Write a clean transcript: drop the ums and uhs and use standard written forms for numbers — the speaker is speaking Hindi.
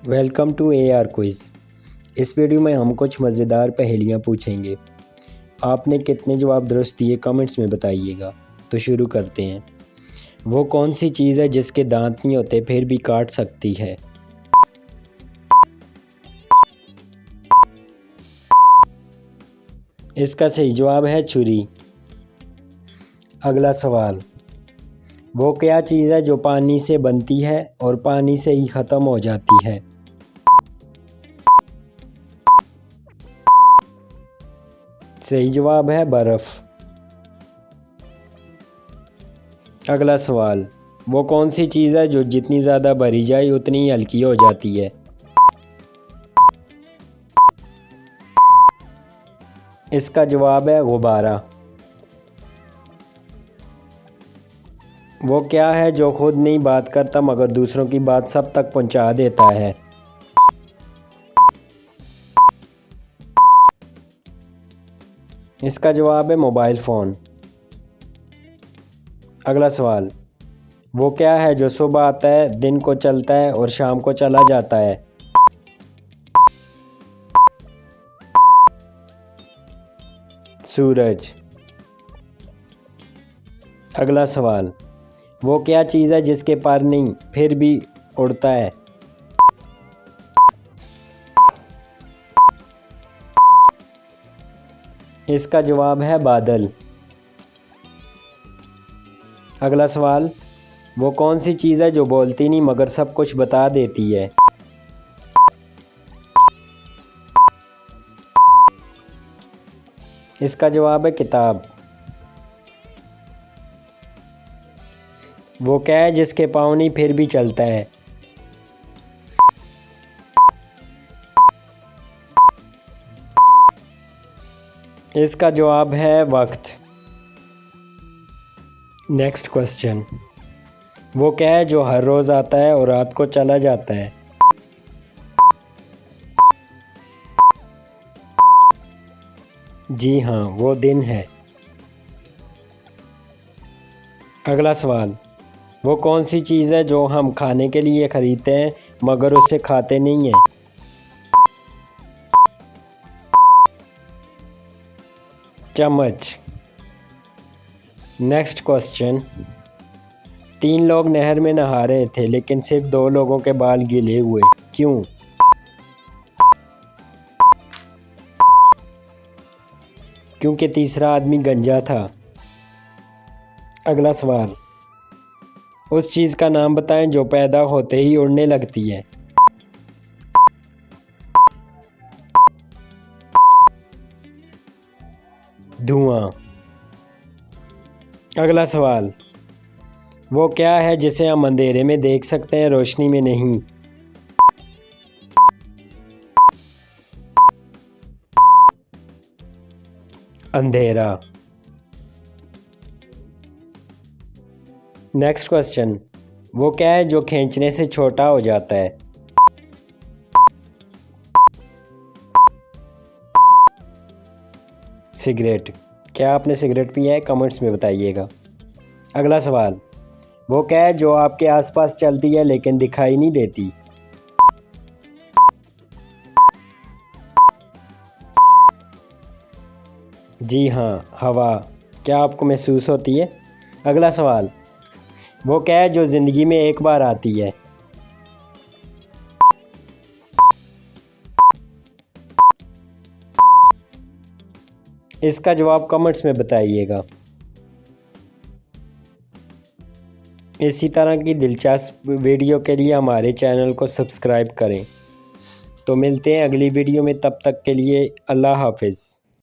Welcome to AR quiz. इस वीडियो में हम कुछ मज़ेदार पहेलियाँ पूछेंगे। आपने कितने जवाब दुरुस्त दिए कमेंट्स में बताइएगा। तो शुरू करते हैं। वो कौन सी चीज़ है जिसके दांत नहीं होते फिर भी काट सकती है? इसका सही जवाब है छुरी। अगला सवाल, वो क्या चीज़ है जो पानी से बनती है और पानी से ही ख़त्म हो जाती है? सही जवाब है बर्फ़। अगला सवाल, वो कौन सी चीज़ है जो जितनी ज़्यादा भरी जाए उतनी ही हल्की हो जाती है? इसका जवाब है गुब्बारा। वो क्या है जो खुद नहीं बात करता मगर दूसरों की बात सब तक पहुंचा देता है? इसका जवाब है मोबाइल फ़ोन। अगला सवाल, वो क्या है जो सुबह आता है, दिन को चलता है और शाम को चला जाता है? सूरज। अगला सवाल, वो क्या चीज़ है जिसके पर नहीं फिर भी उड़ता है? इसका जवाब है बादल। अगला सवाल, वो कौन सी चीज़ है जो बोलती नहीं मगर सब कुछ बता देती है? इसका जवाब है किताब। वो क्या है जिसके पाँव नहीं फिर भी चलता है? इसका जवाब है वक्त। नेक्स्ट क्वेश्चन, वो क्या है जो हर रोज़ आता है और रात को चला जाता है? जी हाँ, वो दिन है। अगला सवाल, वो कौन सी चीज़ है जो हम खाने के लिए ख़रीदते हैं मगर उसे खाते नहीं हैं? चम्मच। नेक्स्ट क्वेश्चन, 3 लोग नहर में नहा रहे थे लेकिन सिर्फ 2 लोगों के बाल गीले हुए, क्यों? क्योंकि तीसरा आदमी गंजा था। अगला सवाल, उस चीज़ का नाम बताएं जो पैदा होते ही उड़ने लगती है। धुआं। अगला सवाल, वो क्या है जिसे हम अंधेरे में देख सकते हैं रोशनी में नहीं? अंधेरा। नेक्स्ट क्वेश्चन, वो क्या है जो खींचने से छोटा हो जाता है? सिगरेट। क्या आपने सिगरेट पिया है? कमेंट्स में बताइएगा। अगला सवाल, वो क्या है जो आपके आसपास चलती है लेकिन दिखाई नहीं देती? जी हाँ, हवा। क्या आपको महसूस होती है? अगला सवाल, वो क्या है जो ज़िंदगी में एक बार आती है? इसका जवाब कमेंट्स में बताइएगा। इसी तरह की दिलचस्प वीडियो के लिए हमारे चैनल को सब्सक्राइब करें। तो मिलते हैं अगली वीडियो में, तब तक के लिए अल्लाह हाफ़िज़।